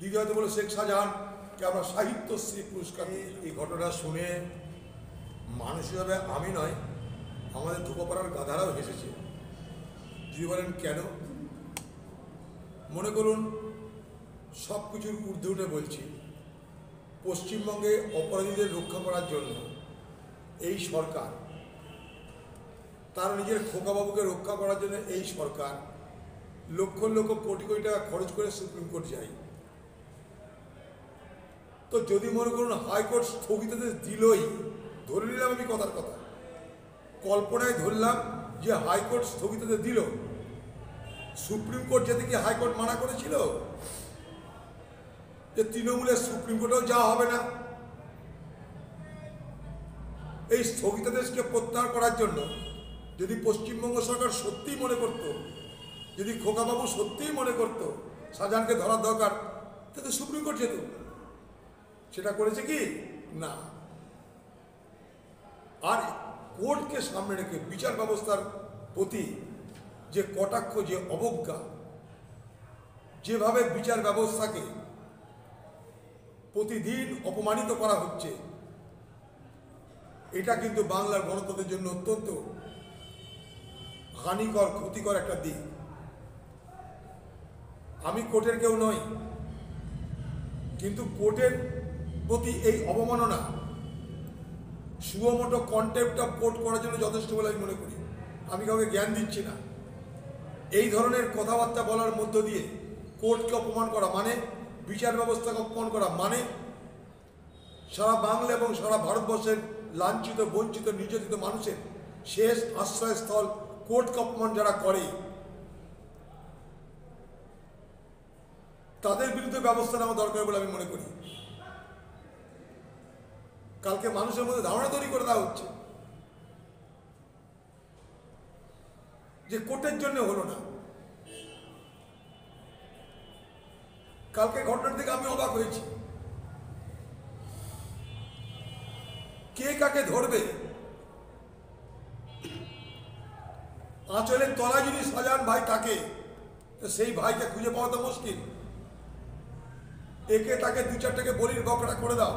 দ্বিতীয়ত বলে শেখ শাহজাহানকে আমরা সাহিত্যশ্রী পুরস্কার। এই ঘটনা শুনে মানুষ হিসাবে আমি নয়, আমাদের ধুপোপাড়ার গাধারাও হেসেছে। যদি বলেন কেন, মনে করুন সব কিছুর ঊর্ধ্বে উঠে বলছি, পশ্চিমবঙ্গে অপরাধীদের রক্ষা করার জন্য এই সরকার, তার নিজের খোকাবাবুকে রক্ষা করার জন্য এই সরকার লক্ষ লক্ষ কোটি কোটি টাকা খরচ করে সুপ্রিম কোর্ট যায়। তো যদি মনে করুন হাইকোর্ট স্থগিতাদেশ দিলই, ধরে নিলাম আমি কথার কথা, কল্পনায় ধরলাম যে হাইকোর্ট স্থগিতাদেশ দিল, সুপ্রিম কোর্ট যেতে কি হাইকোর্ট মানা করেছিল যে তৃণমূলের সুপ্রিম কোর্টেও যাওয়া হবে না? এই স্থগিতাদেশকে প্রত্যাহার করার জন্য যদি পশ্চিমবঙ্গ সরকার সত্যিই মনে করত, যদি খোকাবাবু সত্যিই মনে করত শাহজাহানকে ধরার দরকার, তাহলে সুপ্রিম কোর্ট যেত। সেটা করেছে কি না। আর কোর্টকে সামনে রেখে বিচার ব্যবস্থার প্রতি যে কটাক্ষ, যে অবজ্ঞা, যেভাবে বিচার ব্যবস্থাকে প্রতিদিন অপমানিত করা হচ্ছে, এটা কিন্তু বাংলার গণতন্ত্রের জন্য অত্যন্ত হানিকর, ক্ষতিকর একটা দিক। আমি কোর্টের কেউ নই, কিন্তু কোর্টের প্রতি এই অবমাননা সুমোটো কন্টেম্প্ট অফ কোর্ট করার জন্য যথেষ্ট বলে আমি মনে করি। আমি কাউকে জ্ঞান দিচ্ছি না। এই ধরনের কথাবার্তা বলার মধ্য দিয়ে কোর্টকে অপমান করা মানে, বিচার ব্যবস্থাকে অপমান করা মানে, সারা বাংলা এবং সারা ভারতবর্ষের লাঞ্ছিত, বঞ্চিত, নির্যাতিত মানুষের শেষ আশ্রয়স্থল কোর্টকে অপমান যারা করে, তাদের বিরুদ্ধে ব্যবস্থা নেওয়া দরকার বলে আমি মনে করি। কালকে মানুষের মধ্যে ধারণা তৈরি করে দেওয়া হচ্ছে যে কোর্টের জন্য হলো না। কালকে ঘটনার থেকে আমি অবাক হয়েছি। কে কাকে ধরবে? আঁচলের তলায় যদি শাহজাহান ভাই থাকে, তো সেই ভাইকে খুঁজে পাওয়া তো মুশকিল। একে তাকে দু চারটাকে বলির বকরা করে দাও,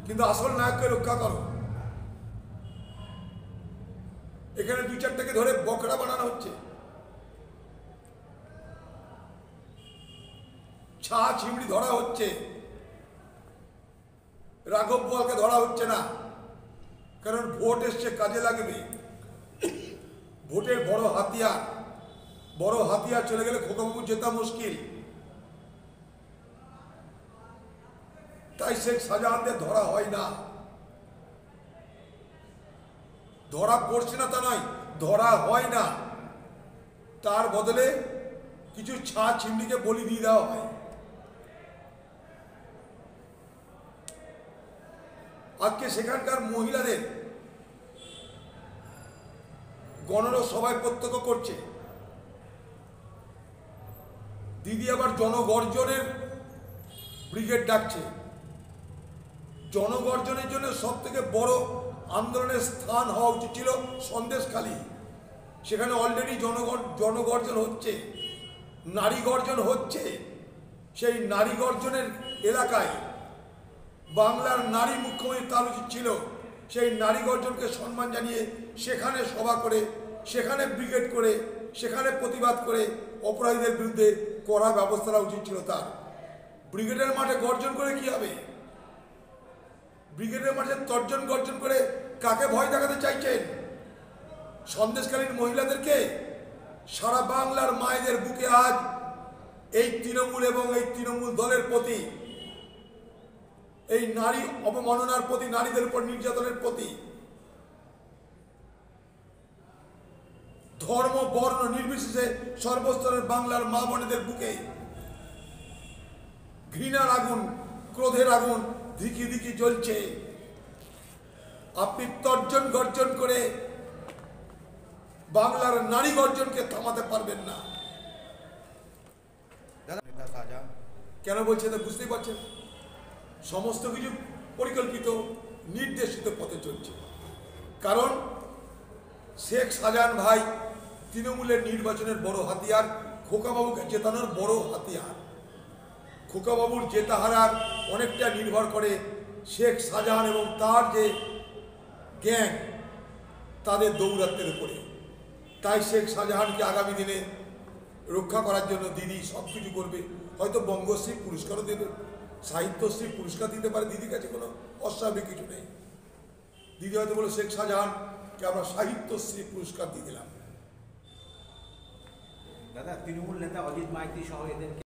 কিন্তু আসল নায়ককে রক্ষা করো। এখানে দু চারটাকে ধরে বকরা বানানো হচ্ছে, ছা চিমড়ি ধরা হচ্ছে, রাঘব বোয়ালকে ধরা হচ্ছে না, কারণ ভোট এসছে, কাজে লাগবে। ভোটের বড় হাতিয়ার চলে গেলে খোকাবাবু জেতা মুশকিল। তাই শেখ শাহজাহানদের ধরা হয় না। ধরা পড়ছে না তা নয়, ধরা হয় না। তার বদলে কিছু ছা চিমড়িকে বলি দিয়ে দেওয়া হয়। আজকে সেখানকার মহিলাদের গণনা সবাই প্রত্যক্ষ করছে। দিদি আবার জনগর্জনের ব্রিগেড ডাকছে। জনগর্জনের জন্য সব থেকে বড় আন্দোলনের স্থান হওয়া উচিত ছিল সন্দেশখালী। সেখানে অলরেডি জনগর্জন হচ্ছে, নারী গর্জন হচ্ছে। সেই নারী গর্জনের এলাকায় বাংলার নারী মুখ্যমন্ত্রী তার উচিত ছিল সেই নারী গর্জনকে সম্মান জানিয়ে সেখানে সভা করে, সেখানে ব্রিগেড করে, সেখানে প্রতিবাদ করে অপরাধীদের বিরুদ্ধে কড়া ব্যবস্থা নেওয়া উচিত ছিল তার। ব্রিগেডের মাঠে গর্জন করে কি হবে? ব্রিগেডের মাঠে তর্জন গর্জন করে কাকে ভয় দেখাতে চাইছেন? সন্দেশকালীন মহিলাদেরকে? সারা বাংলার মায়েদের বুকে আজ এই তৃণমূল এবং এই তৃণমূল দলের প্রতি, এই নারী অবমাননার প্রতি, নারীদের উপর নির্যাতনের প্রতি, ধর্ম বর্ণ নির্বিশেষে সর্বস্তরের বাংলার মা বোনেদের বুকে ঘৃণার আগুন, ক্রোধের আগুন ধিকি ধিকি জ্বলছে। আপনি তর্জন গর্জন করে বাংলার নারী গর্জনকে থামাতে পারবেন না। কেন বলছে তা বুঝতেই পারছেন। সমস্ত কিছু পরিকল্পিত, নির্দেশিত পথে চলছে। কারণ শেখ শাহজাহান ভাই তৃণমূলের নির্বাচনের বড় হাতিয়ার, খোকাবাবুকে জেতানোর বড় হাতিয়ার। খোকাবাবুর জেতাহারার অনেকটা নির্ভর করে শেখ শাহজাহান এবং তার যে গ্যাং তাদের দৌরাত্মের উপরে। তাই শেখ শাহজাহানকে আগামী দিনে রক্ষা করার জন্য দিদি সব কিছু করবে, হয়তো বঙ্গশ্রী পুরস্কারও দেবে, সাহিত্যশ্রী পুরস্কার দিতে পারে, দিদির কাছে কোনো অস্বাভাবিক কিছু নেই। দিদি হয়তো বলে শেখ শাহজাহানকে আমরা সাহিত্যশ্রী পুরস্কার দিয়ে দিলাম। দাদা, তৃণমূল নেতা অজিত মাইতি সহ এদের